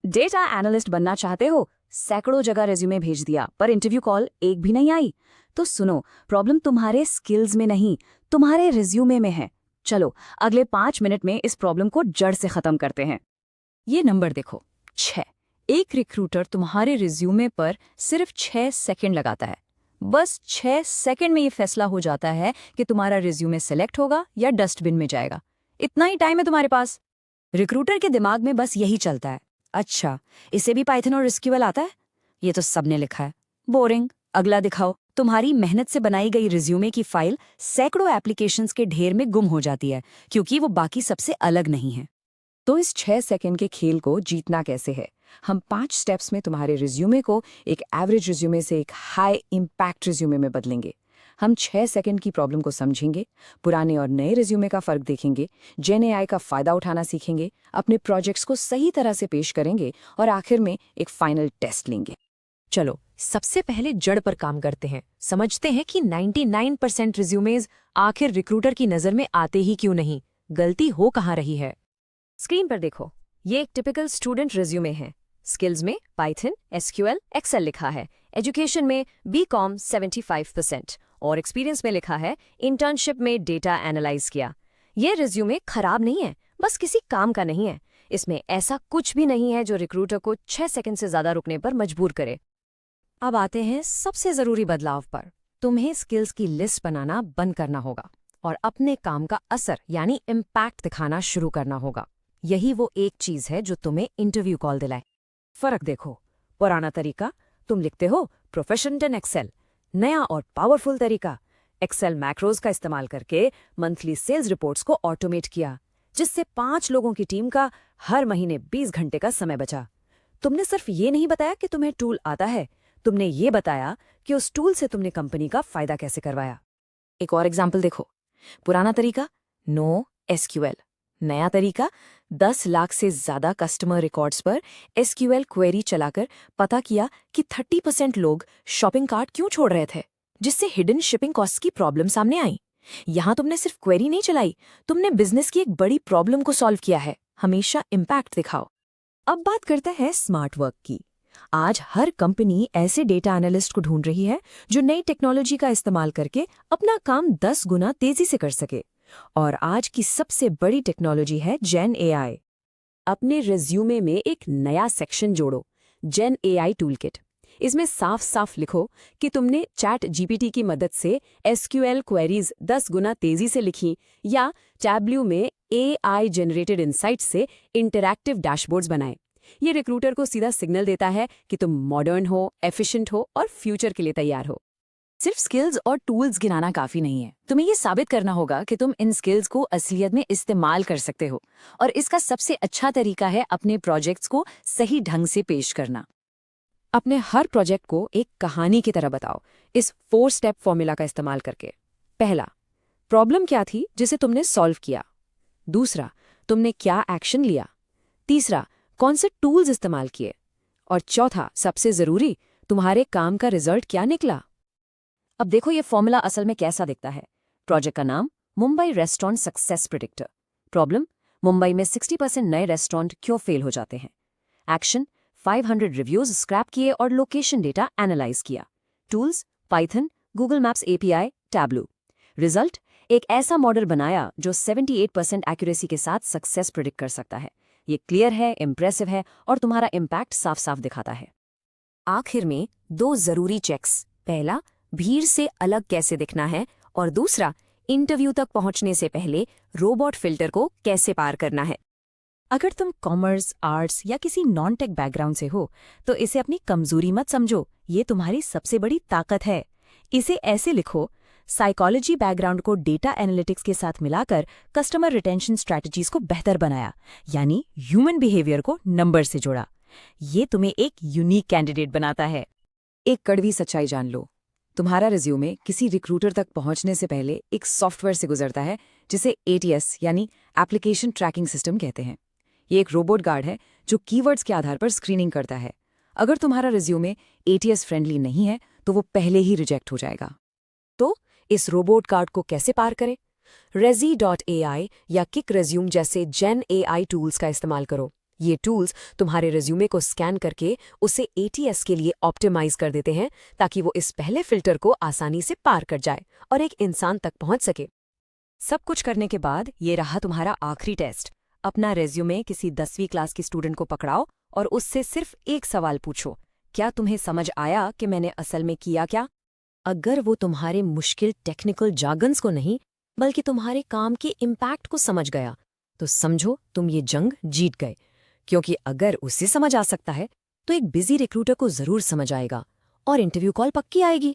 Data analyst बनना चाहते हो? सैकड़ों जगह रेज्यूमे भेज दिया पर इंटरव्यू कॉल एक भी नहीं आई। तो सुनो, प्रॉब्लम तुम्हारे स्किल्स में नहीं, तुम्हारे रिज्यूमे में है। चलो अगले 5 मिनट में इस प्रॉब्लम को जड़ से खत्म करते हैं। ये नंबर देखो, 6। एक रिक्रूटर तुम्हारे रिज्यूमे पर सिर्फ 6 सेकंड लगाता है। बस 6 सेकंड में ये फैसला हो जाता है कि तुम्हारा रिज्यूमे सेलेक्ट होगा या डस्टबिन में जाएगा। इतना ही टाइम है तुम्हारे पास। रिक्रूटर के दिमाग में बस यही चलता है, अच्छा इसे भी पाइथन और एसक्यूएल आता है, ये तो सबने लिखा है, बोरिंग, अगला दिखाओ। तुम्हारी मेहनत से बनाई गई रिज्यूमे की फाइल सैकड़ों एप्लीकेशंस के ढेर में गुम हो जाती है क्योंकि वो बाकी सबसे अलग नहीं है। तो इस 6 सेकंड के खेल को जीतना कैसे है? हम 5 स्टेप्स में तुम्हारे रिज्यूमे को एक एवरेज रिज्यूमे से एक हाई इम्पैक्ट रिज्यूमे में बदलेंगे। हम 6 सेकंड की प्रॉब्लम को समझेंगे, पुराने और नए रिज्यूमे का फर्क देखेंगे, जेन एआई का फायदा उठाना सीखेंगे, अपने प्रोजेक्ट्स को सही तरह से पेश करेंगे और आखिर में एक फाइनल टेस्ट लेंगे। चलो सबसे पहले जड़ पर काम करते हैं, समझते हैं कि 99% रिज्यूमेज आखिर रिक्रूटर की नज़र में आते ही क्यों नहीं, गलती हो कहाँ रही है। स्क्रीन पर देखो, ये एक टिपिकल स्टूडेंट रिज्यूमे है। स्किल्स में पाइथन, एसक्यूएल, एक्सेल लिखा है। एजुकेशन में बीकॉम 75% और एक्सपीरियंस में लिखा है इंटर्नशिप में डेटा एनालाइज किया। ये रिज्यूमे खराब नहीं है, बस किसी काम का नहीं है। इसमें ऐसा कुछ भी नहीं है जो रिक्रूटर को 6 सेकंड से ज्यादा रुकने पर मजबूर करे। अब आते हैं सबसे जरूरी बदलाव पर। तुम्हें स्किल्स की लिस्ट बनाना बंद करना होगा और अपने काम का असर यानी इम्पैक्ट दिखाना शुरू करना होगा। यही वो एक चीज है जो तुम्हें इंटरव्यू कॉल दिलाए। फर्क देखो, पुराना तरीका, तुम लिखते हो प्रोफिशिएंट इन एक्सेल। नया और पावरफुल तरीका, एक्सेल मैक्रोज का इस्तेमाल करके मंथली सेल्स रिपोर्ट्स को ऑटोमेट किया, जिससे 5 लोगों की टीम का हर महीने 20 घंटे का समय बचा। तुमने सिर्फ ये नहीं बताया कि तुम्हें टूल आता है, तुमने ये बताया कि उस टूल से तुमने कंपनी का फायदा कैसे करवाया। एक और एग्जाम्पल देखो, पुराना तरीका नो एसक्यूएल, नया तरीका 10 लाख से ज्यादा कस्टमर रिकॉर्ड्स पर एसक्यूएल क्वेरी चलाकर पता किया कि 30% लोग शॉपिंग कार्ट क्यों छोड़ रहे थे, जिससे हिडन शिपिंग कॉस्ट की प्रॉब्लम सामने आई। यहां तुमने सिर्फ क्वेरी नहीं चलाई, तुमने बिजनेस की एक बड़ी प्रॉब्लम को सॉल्व किया है। हमेशा इम्पैक्ट दिखाओ। अब बात करते हैं स्मार्ट वर्क की। आज हर कंपनी ऐसे डेटा एनालिस्ट को ढूंढ रही है जो नई टेक्नोलॉजी का इस्तेमाल करके अपना काम 10 गुना तेजी से कर सके। और आज की सबसे बड़ी टेक्नोलॉजी है जेन एआई। अपने रिज्यूमे में एक नया सेक्शन जोड़ो, जेन एआई टूलकिट। इसमें साफ साफ लिखो कि तुमने चैट जीपीटी की मदद से एसक्यूएल क्वेरीज 10 गुना तेजी से लिखी या टैब्ल्यू में एआई जनरेटेड इनसाइट्स से इंटरैक्टिव डैशबोर्ड्स बनाए। ये रिक्रूटर को सीधा सिग्नल देता है कि तुम मॉडर्न हो, एफिशिएंट हो और फ्यूचर के लिए तैयार हो। सिर्फ स्किल्स और टूल्स गिनाना काफी नहीं है, तुम्हें ये साबित करना होगा कि तुम इन स्किल्स को असलियत में इस्तेमाल कर सकते हो। और इसका सबसे अच्छा तरीका है अपने प्रोजेक्ट्स को सही ढंग से पेश करना। अपने हर प्रोजेक्ट को एक कहानी की तरह बताओ, इस 4 स्टेप फॉर्मूला का इस्तेमाल करके। पहला, प्रॉब्लम क्या थी जिसे तुमने सॉल्व किया। दूसरा, तुमने क्या एक्शन लिया। तीसरा, कौन से टूल्स इस्तेमाल किए। और चौथा, सबसे जरूरी, तुम्हारे काम का रिजल्ट क्या निकला। अब देखो ये फॉर्मूला असल में कैसा दिखता है। प्रोजेक्ट का नाम Mumbai restaurant success predictor. Problem, Mumbai में 60% नए रेस्टोरेंट क्यों फेल हो जाते हैं। एक्शन, 500 रिव्यूज स्क्रैप किए और लोकेशन डेटा एनालाइज किया। Tools, Python, Google maps API, tableau. Result, एक ऐसा मॉडल बनाया जो 78% एक्यूरेसी के साथ सक्सेस प्रेडिक्ट कर सकता है। ये क्लियर है, इंप्रेसिव है और तुम्हारा इम्पैक्ट साफ साफ दिखाता है। आखिर में 2 जरूरी चेक्स, पहला भीड़ से अलग कैसे दिखना है और दूसरा इंटरव्यू तक पहुंचने से पहले रोबोट फिल्टर को कैसे पार करना है। अगर तुम कॉमर्स, आर्ट्स या किसी नॉन टेक बैकग्राउंड से हो तो इसे अपनी कमजोरी मत समझो, ये तुम्हारी सबसे बड़ी ताकत है। इसे ऐसे लिखो, साइकोलॉजी बैकग्राउंड को डेटा एनालिटिक्स के साथ मिलाकर कस्टमर रिटेंशन स्ट्रैटेजीज को बेहतर बनाया, यानी ह्यूमन बिहेवियर को नंबर से जोड़ा। ये तुम्हें एक यूनिक कैंडिडेट बनाता है। एक कड़वी सच्चाई जान लो, तुम्हारा रिज्यूमे किसी रिक्रूटर तक पहुंचने से पहले एक सॉफ्टवेयर से गुजरता है जिसे एटीएस यानी एप्लीकेशन ट्रैकिंग सिस्टम कहते हैं। ये एक रोबोट गार्ड है जो कीवर्ड्स के आधार पर स्क्रीनिंग करता है। अगर तुम्हारा रिज्यूमे एटीएस फ्रेंडली नहीं है तो वो पहले ही रिजेक्ट हो जाएगा। तो इस रोबोट गार्ड को कैसे पार करें? Rezi.ai या किक रेज्यूम जैसे जेन एआई टूल्स का इस्तेमाल करो। ये टूल्स तुम्हारे रिज्यूमे को स्कैन करके उसे ATS के लिए ऑप्टिमाइज कर देते हैं ताकि वो इस पहले फिल्टर को आसानी से पार कर जाए और एक इंसान तक पहुंच सके। सब कुछ करने के बाद ये रहा तुम्हारा आखिरी टेस्ट। अपना रेज्यूमे किसी 10वीं क्लास की स्टूडेंट को पकड़ाओ और उससे सिर्फ एक सवाल पूछो, क्या तुम्हें समझ आया कि मैंने असल में किया क्या? अगर वो तुम्हारे मुश्किल टेक्निकल जार्गन्स को नहीं बल्कि तुम्हारे काम के इम्पैक्ट को समझ गया तो समझो तुम ये जंग जीत गए, क्योंकि अगर उसे समझ आ सकता है तो एक बिजी रिक्रूटर को जरूर समझ आएगा और इंटरव्यू कॉल पक्की आएगी।